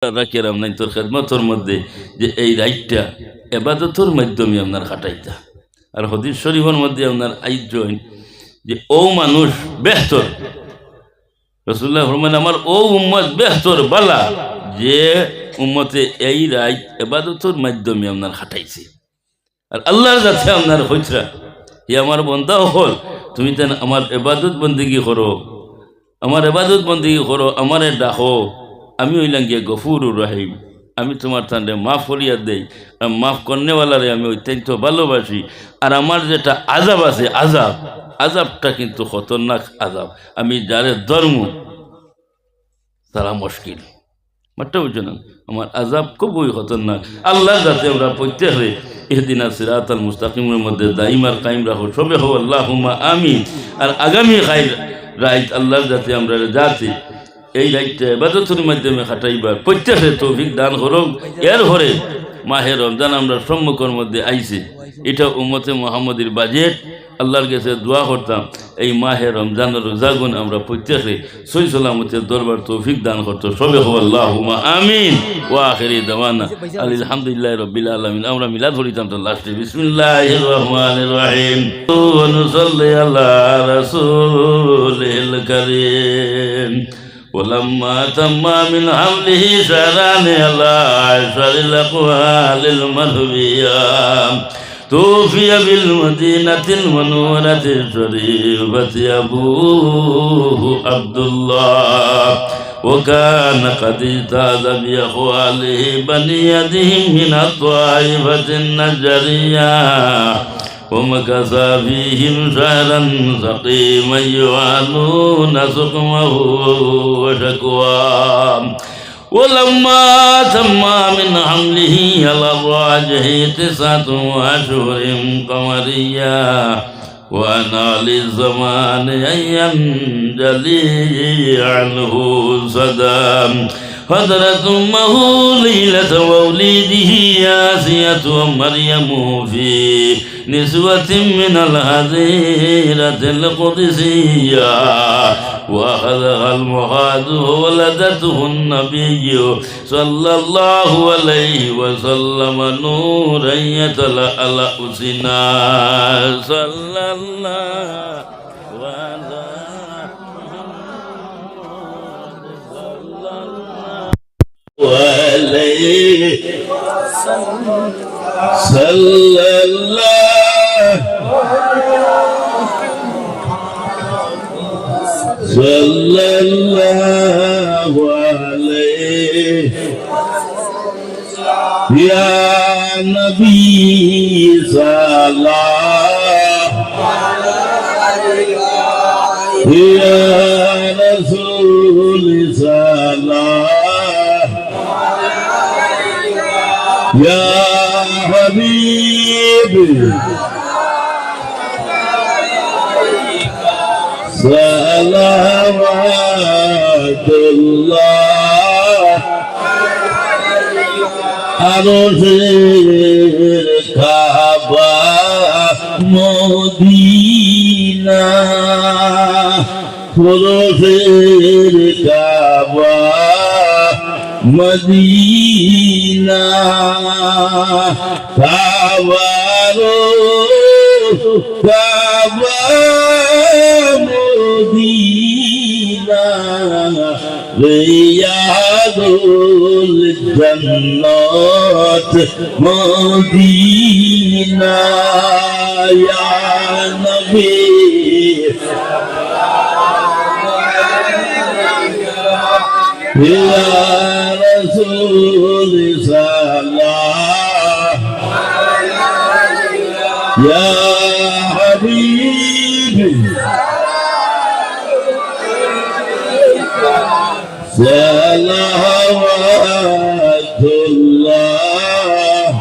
রাখিরাম নাই তোর খেদমতর মধ্যে যে এই রাইটটা এবাদতর মাধ্যমে আপনার খাটাইতা। আর হদিস শরীফের মধ্যে আপনার আইজন যে ও মানুষ বেহতর, রাসূলুল্লাহ ফরমান আমার ও উম্মত বেহতর বালা যে উম্মতে এই রাইট এবাদতর মাধ্যমে আপনার খাটাইছে। আর আল্লাহর কাছে আপনার হইতরা হে আমার বন্দা হল, তুমি তেন আমার এবাদত বন্দেগী করো, আমার এবাদত বন্দেগী করো, আমারে ডাকো, আমি হইলাম গিয়ে গফুরুর রহিম, আমি তোমার তান্ডে মাফ ফরিয়াদ দেই, মাফ করনেওয়ালারে আমি অত্যন্ত ভালোবাসি। আর আমার যেটা আজাব আছে আজাব, আজাবটা কিন্তু খতরনাক আজাব, আমি যারে ধর্ম তারা মুশকিল মাত্রা বুঝছো না, আমার আজাব খুবই খতরনাক। আল্লাহ যাতে আমরা প্রত্যেক হয়ে ইহদিনা সিরাতাল মুস্তাকিমের মধ্যে দাইমার কায়েম রাখো, সবে হো আল্লাহুম্মা আমিন। আর আগামী খাইর রাইত আল্লাহর যাতে আমরা যাতে এই রাইটটা ইবাদতের মাধ্যমে খাটাইবার প্রত্যেকের তৌফিক দান করুন। এর পরে মাহে রমজান আমরা সম্মুখের মধ্যে আইছে, এটা উম্মতে মুহাম্মদীর বাজেট। আল্লাহর কাছে দোয়া করতাম এই মাহে রমজানের রোজাগুন আমরা প্রত্যেকে সহি সালামতের দরবার তৌফিক দান করতো। সবে হো আল্লাহুম্মা আমিন ওয়া আখিরি দাওয়ানা আলহামদুলিল্লাহি রাব্বিল আলামিন। আমরা মিলাদ পড়িতাম তো লাস্টে বিসমিল্লাহির রহমানির রহিম ওয়া নুসাল্লি আলা রাসূলিল কারীম। ولما تم من حمله شهران على عشر الأقوال المروية توفي بالمدينة المنورة الشريفة أبوه عبد الله، وكان قد اجتاز بأخواله بني يدهم من الطائفة النجرية، ومكث فيهم شهرا سقيما يعانون سقمه وشكواه. ولما تم من حمله على الراجح 9 أشهر قمرية، وأنا للزمان أن ينجلي عنه صدام. حضرت أمه ليلة مولده آسية ومريم في نسوة من الحظيرة القدسية، وأخذها المخاض وولدته النبي صلى الله عليه وسلم نورا يتلألأ سنا صلى الله على عليه صلى الله صلى الله عليه يا نبي سلام يا رسول سلام يا حبيبي صلوات الله আরশের কাবা মদিনা আরশের কাবা মদিনা কাবারো কাবা মদিনা রিয়াদুল জান্নাত মদিনা ইয়া নবী ইয়া রাসূল সালাম ইয়া হাবিবি সালাওয়াতুল্লাহ।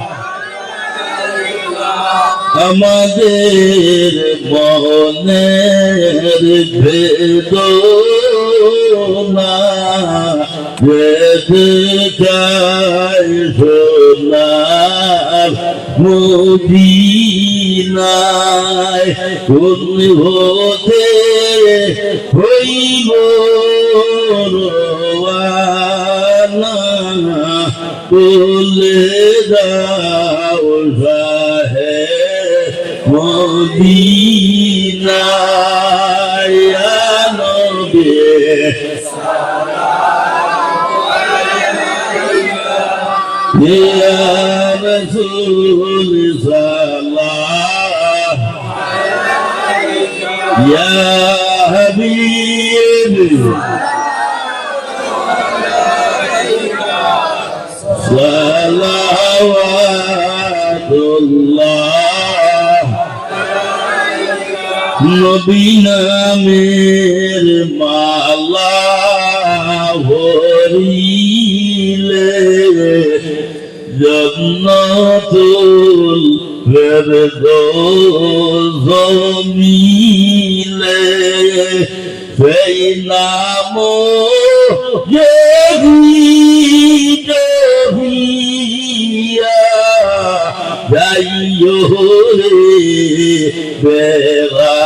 আমাদের মনের বেদনা বেদনায় সোনার মদিনায় কোন হতে হইব রওয়ানা তুলে দাও শাহে মদিনা ইয়া নবী ইয়া রাসূল সাল্লাল্লাহু ইয়া হাবিবি সালাওয়াতুল্লাহ নবী নামের মালা ভরিলে জন্নতুল ফেরদৌস মিলে সেই নাম যাইও রে বেগাভারুইয়া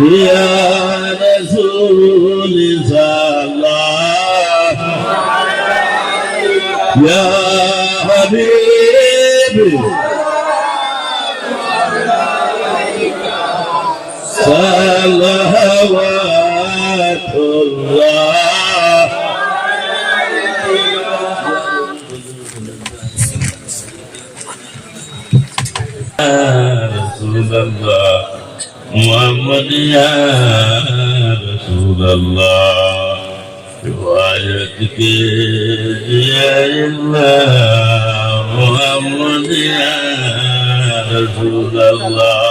ইয়া রাসূল সাল্লাল্লাহু ইয়া হাবিবি সালাওয়াতুল্লাহ রাসূলুল্লাহ মুহাম্মদ ইয়া রাসূলুল্লাহ रिवायत के मुहम्मद या रसूल अल्लाह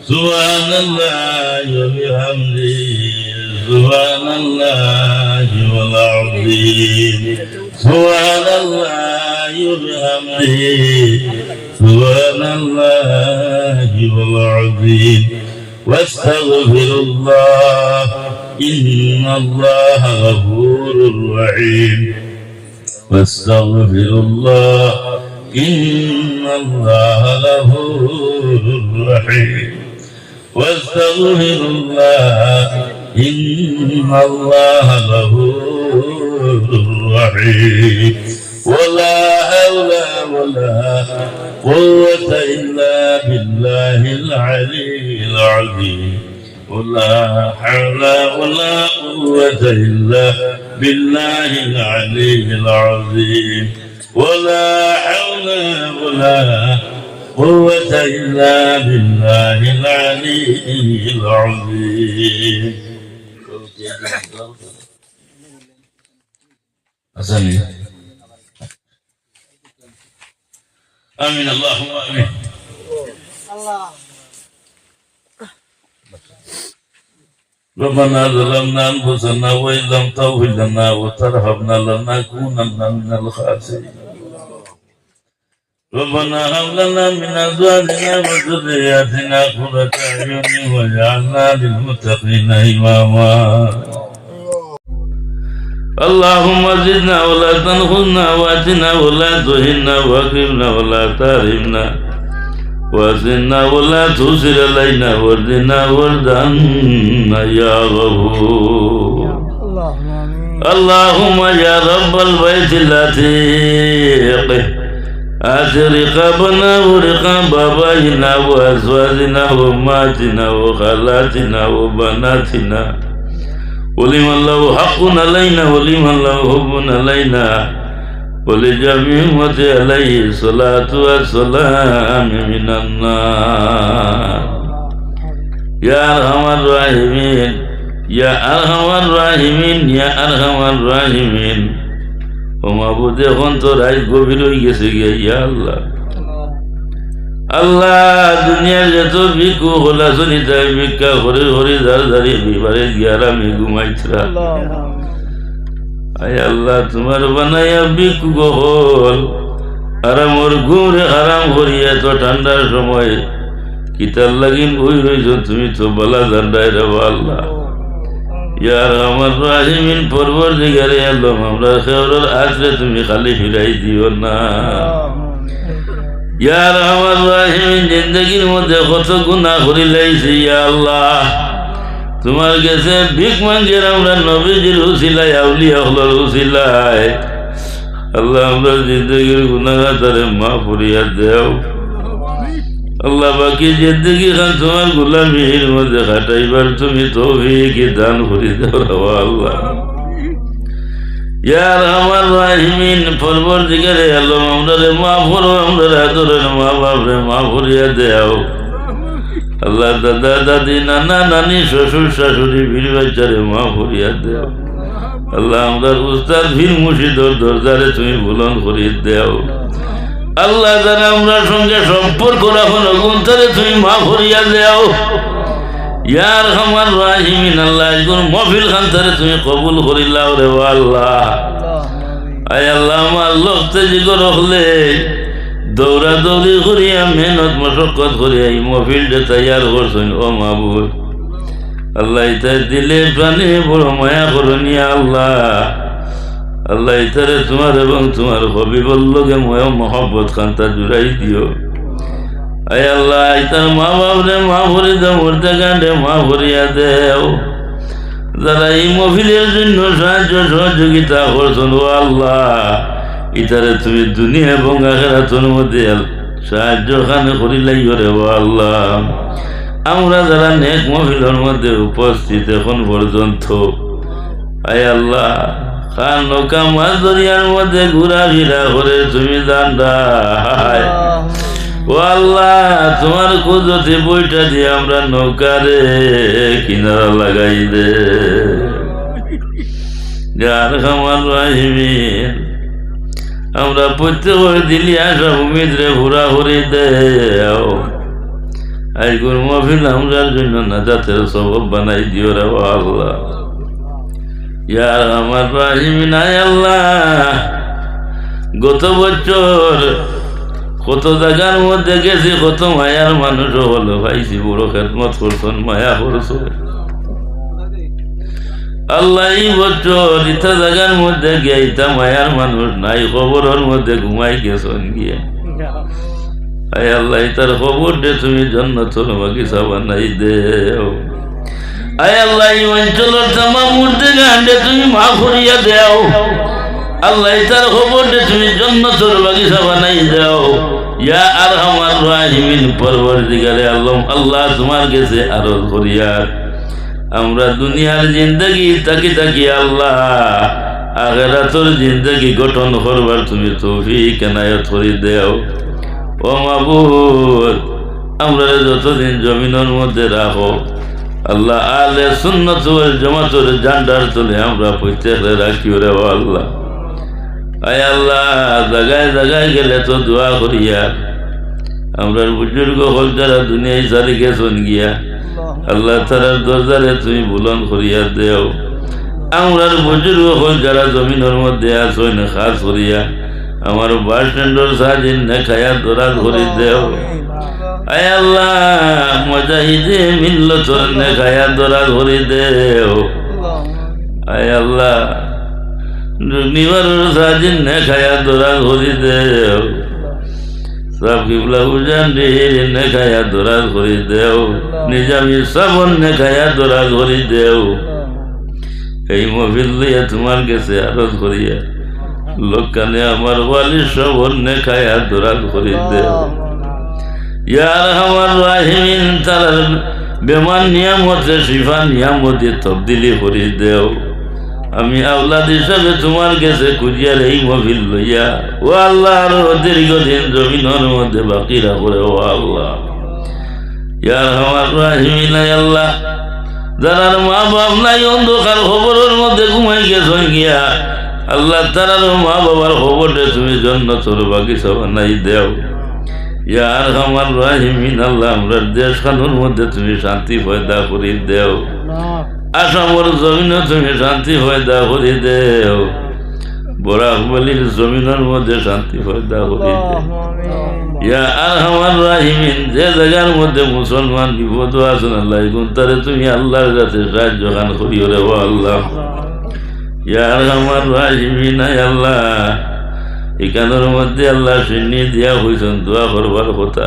सुभान अल्लाह व बिहम्दिही सुभान अल्लाह वल अज़ीम सुभान अल्लाह व बिहम्दिही सुभान अल्लाह वल अज़ीम واستغفر الله إن الله غفور رحيم واستغفر الله إن الله غفور رحيم واستغفر الله إن الله غفور رحيم ولا حول ولا قوة إلا بالله العلي العظيم ولا حول ولا قوة إلا بالله العلي العظيم ولا حول ولا قوة إلا بالله العلي العظيم أسألني آمين اللهم آمين الله ربنا ظلمنا أنفسنا وإن لم تغفر لنا وترحمنا لنكونن من الخاسرين ربنا هب لنا من أزواجنا وذرياتنا قرة أعين واجعلنا للمتقين إماما اللهم زدنا ولا تنقصنا واتنا ولا تهنا واكرمنا ولا تحرمنا وزدنا ولا تؤثر علينا وارضنا وارض عنا يا غفور اللهم يا رب البيت العتيق آت رقابنا ورقاب آبائنا وأزواجنا وأمهاتنا وخالاتنا وبناتنا ولمن له حق علينا ولمن له حب علينا ولجميع أمتي عليه الصلاة والسلام من النار يا أرحم الراحمين يا أرحم الراحمين يا أرحم الراحمين ومعبود এখন তো রাত গভীর হয়ে গেছে ইয়া আল্লাহ আল্লাহ দুনিয়ার যত ভিক্ষু হলা শুনি তাই ভিক্ষা করে হরি দাঁড়িয়ে বিবারে গিয়ারা আমি ঘুমাইছিলা আয় আল্লাহ তোমার বানাইয়া ভিক্ষু গহল আরাম ওর ঘুরে আরাম করিয়া তো ঠান্ডার সময় কিতার লাগিন বই রইছ তুমি তো বলা ঠান্ডায় রেবা আল্লাহ ইয়ার আমার রাহিমিন পরবর্তীকারে আল্লাহ আমরা খেওরের আজরে তুমি খালি ফিরাই দিও না ইয়া রহমান রাহিম, জিন্দগির মধ্যে কত গুনাহ করি লাইছি ইয়া আল্লাহ, তোমার কাছে ভিক মাঙ্গের আমরা নবীজির উসিলায় আউলিয়া হলোর উসিলায় আল্লাহ আমরা জিন্দগির গুনাহগারে মাফ করিয়া দেও আল্লাহ। বাকি জিন্দগি খান তোমার গোলামির মধ্যে কাটাইবার তুমি তৌফিক দান করি দাও আল্লাহ। ইয়া রহমান রাহিমিন, পরবর্তীকারে আলম আমরারে মাফ করো, আমরা আদরের মা বাপরে মাফ করিয়া দেও আল্লাহ। দাদা দাদি নানা নানি শ্বশুর শাশুড়ি বীর বাচ্চারে মাফ করিয়া দেও আল্লাহ। আমরা উস্তাদ ভীর মুর্শিদর দরজারে তুমি বুলন করিয়ে দেও আল্লাহ। যারা আমরা সঙ্গে সম্পর্ক রাখুন অগুনতারে তুমি মাফ করিয়া দেও ইয়া রহমান রাহিমিন। আল্লাহ একজন মফিল খান তারে তুমি কবুল করিলাও রে আল্লাহ। আয় আল্লাহ, আমার লোকতে জিগর হলে দৌড়া দৌড়ি করিয়া মেহনত মশক্কত করিয়া এই মফিলটা তৈয়ার করছেন ও মাহবুব আল্লাহ। ইতার দিলে প্রাণে বড় মায়া করনিয়া আল্লাহ। আল্লাহ ইতারে তোমার এবং তোমার হবিবর লোকে ময় মহব্বত খান্তা জুড়াই দিও। আয় আল্লাহ, ইতার মা বাপরে মা ভরি দাও, মরতে গান্ডে মা ভরিয়া দেও। যারা এই মফিলের জন্য সাহায্য সহযোগিতা করছেন ও আল্লাহ, ইতারে তুমি দুনিয়া এবং আখিরাতের মধ্যে সাহায্য খানে করিলাই রে ও আল্লাহ। আমরা যারা নেক মফিলের মধ্যে উপস্থিত এখন পর্যন্ত আয় আল্লাহ, খান নৌকা মাছ দরিয়ার মধ্যে ঘোরাফেরা করে তুমি জানরা ও আল্লাহ। তোমার কুদরতি বইটা দিয়ে আমরা নৌকারে কিনারা লাগাই দে যার খামার রাহিমিন। আমরা প্রত্যেক দিলি আসা উমিদরে ঘোরা ঘুরি দেও। আইগুর মফিল আমরার জন্য নাজাতের সবব বানাই দিও রে আল্লাহ। ইয়া আমার রাহিমিন, আয় আল্লাহ, গত বছর কত জায়গার মধ্যে গেছি, কত মায়ার মানুষ হলো ভাইছি, বড় খেদমত করছেন, মায়া করছো আল্লাহ। এই বছর ইটা জায়গার মধ্যে গিয়া ইটা মায়ার মানুষ নাই, খবরের মধ্যে ঘুমাই গেছেন গিয়া। আয় আল্লাহ, ইটার খবর দে তুমি জান্নাতুল বাগিচা বানাই দেও। আয় আল্লাহ, এই অঞ্চলের তামাম মুর্দে গান্ডে তুমি মাফ করিয়া দেও আল্লাহ। ইটার খবর দে তুমি জান্নাতুল বাগিচা বানাই দেও ইয়া আরহামার রাহিমিন। পরবর্তীকারে আল্লাহ আল্লাহ তোমার কাছে আরজ করিয়া আমরা দুনিয়ার জিন্দগি তাকি তাকি আল্লাহ আখিরাতের জিন্দগি গঠন করবার তুমি তৌফিক এনায়েত করি দেও ও মাবুদ। আমরা যতদিন জমিনের মধ্যে রাখো আল্লাহ, আলে সুন্নাত ওয়াল জামাতের জান্ডার তুলে আমরা প্রত্যেকে রাখিও রে আল্লাহ। আয় আল্লাহ, জায়গায় জায়গায় গেলে তো দোয়া করিয়া আমরা বুজুর্গ হল যারা দুনিয়ায় সারি গেছেন গিয়া আল্লাহ তারার দরজারে তুমি বুলন করিয়া দেও। আমরার বুজুর্গ হল যারা জমিনের মধ্যে আসেন খাস করিয়া আমার বাস স্ট্যান্ডর সাজিন নেখায়া দরাজ করি দেও। আয় আল্লাহ, মুজাহিদে মিল্লতর নেখায়া দরাজ করি দেও। আয় আল্লাহ, নিবার সাজিন নেখায়া দরাজ করি দেও। সব কিবলা উজান নেখায়া দরাজ করি দেও। নিজামি সাবন নেখায়া দরাজ করি দেও। এই মফিল লইয়া তোমার কাছে আরজ করিয়া লোকানে আমার ওয়ালি সবন নেখায়া দরাজ করি দেও। ইয়া আরহামার রাহিমিন, তার বেমান নিয়ামতে শিফা নিয়ামতে তবদিলি করি দেও। আমি আওলাদ হিসাবে তোমার কাছে খুঁজিয়ার এই মফিল লইয়া ও আল্লাহ আরো দীর্ঘদিন জমিনের মধ্যে বাকি রাখো ও আল্লাহ। ইয়া আরহামার রাহিমিন, আল্লাহ, যারার মা বাপ নাই অন্ধকার খবরের মধ্যে ঘুমাই গেছেন গিয়া আল্লাহ, তারার মা বাবার খবরে তুমি জান্নাতুল বাগিচা বানাই দেও। ইয়া আরহামার রাহিমিন, আল্লাহ, আমরা দেশ খানের মধ্যে তুমি শান্তি পয়দা করি দেও। আসামর জমিনে তুমি শান্তি পয়দা করি দেও। বরাকবলির জমিনের মধ্যে শান্তি পয়দা করি দেও। ইয়া আরহামার রাহিমিন, যে জায়গার মধ্যে মুসলমান বিপদ আছেন আল্লাহ তারে তুমি আল্লাহর কাছে সাহায্য খান করিও রে আল্লাহ। ইয়া আরহামার রাহিমিন, আল্লাহ, এখানের মধ্যে আল্লাহ শুনি দিয়া হইছেন দোয়া করবার কথা।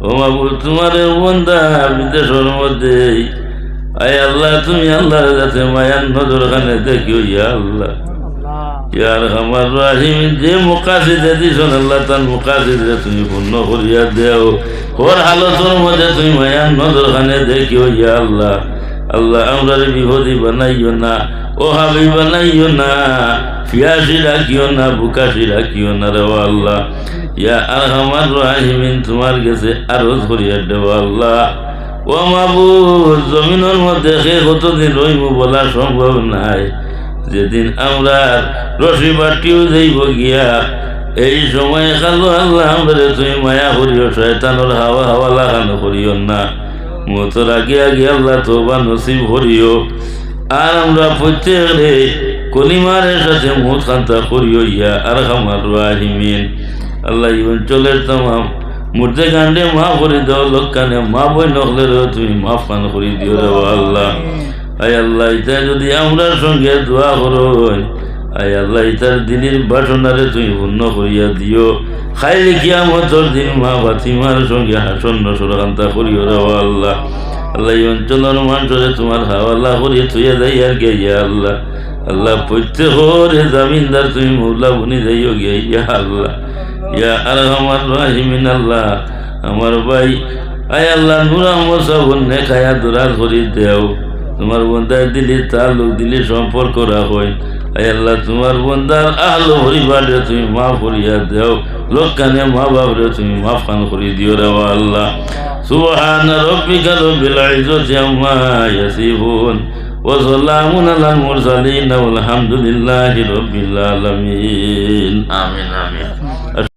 ও মাবুদ তোমার বন্দা বিদেশের মধ্যে, আয় আল্লাহ তুমি আল্লাহ যাতে মায়ার নজর খানে দেখিও ইয়া আল্লাহ ইয়ার আমার রাহিম। যে মুকাসিদে দিছন আল্লাহ তার মুকাসিদে তুমি পূর্ণ করিয়া দেও। ওর হালতর মধ্যে তুমি মায়ার নজর খানে দেখিও ইয়া আল্লাহ। আল্লাহ আমরা বিপদী বানাইও না, ও হাবি বানাইও না, ফিয়াসি রাখিও না, বুকাশি রাখিও না রে আল্লাহ। ইয়া আরহামার রাহিমিন তোমার কাছে আরজ করিয়া দেও আল্লাহ। ও মাবুদ জমিনের মধ্যে সে কতদিন রইব বলা সম্ভব নাই। যেদিন আমরা রশি বাটিও যাইব গিয়া এই সময় খালো আল্লাহ আমরা তুমি মায়া করিও, শয়তানোর হাওয়া হাওয়া লাগানো করিও না। মতর আগে আগে আল্লাহ তোবা নসিব করিও। আর আমরা প্রত্যেকে কলিমারের সাথে মুখ খান্তা করিও ইয়া আরহামার রাহিমিন। আল্লাহ এই অঞ্চলের তামাম মুর্দে গান্ডে মা করে দাও, লোকখানে মা বই নকলেরও তুমি মাফ খান করি দিও রে আল্লাহ। আয় আল্লাহ ইতা যদি আমরার সঙ্গে দোয়া করো, আয় আল্লাহ ইতার দিনের বাসনারে তুমি পূর্ণ করিয়া দিও। খাইলে কিয়ামতের দিন মা ফাতিমার সঙ্গে হাসন্ন সরকান্তা করিও রে আল্লাহ। আল্লাহ এই অঞ্চলের মানুষরে তোমার হাওয়ালা করিয়ে থইয়া যাই আর গে ইয়া আল্লাহ। আল্লাহ প্রত্যেকরে জামিনদার তুমি মৌলা বনি যাইও গে ইয়া আল্লাহ। ইয়া আরহামার রাহিমিন আল্লাহ আমার ভাই আয় আল্লাহ নূর আহমদ সাবন নে খায়া দরাজ করি দেও। তোমার বন্দায় দিলি তালুক দিলি সম্পর্ক রাখই। আয় আল্লাহ তোমার বন্দার আহলো পরিবারে তুমি মাফ করিয়া দেও। লোকখানে মা বাপরে তুমি মাফ খান করি দিও রে আল্লাহ। সুবহান রাব্বিকা রব্বিল ইজ্জাতি আম্মা ইয়াসিফুন ওয়া সালামুন আলাল মুরসালিন ওয়াল হামদুলিল্লাহি রাব্বিল আলামিন। আমিন আমিন।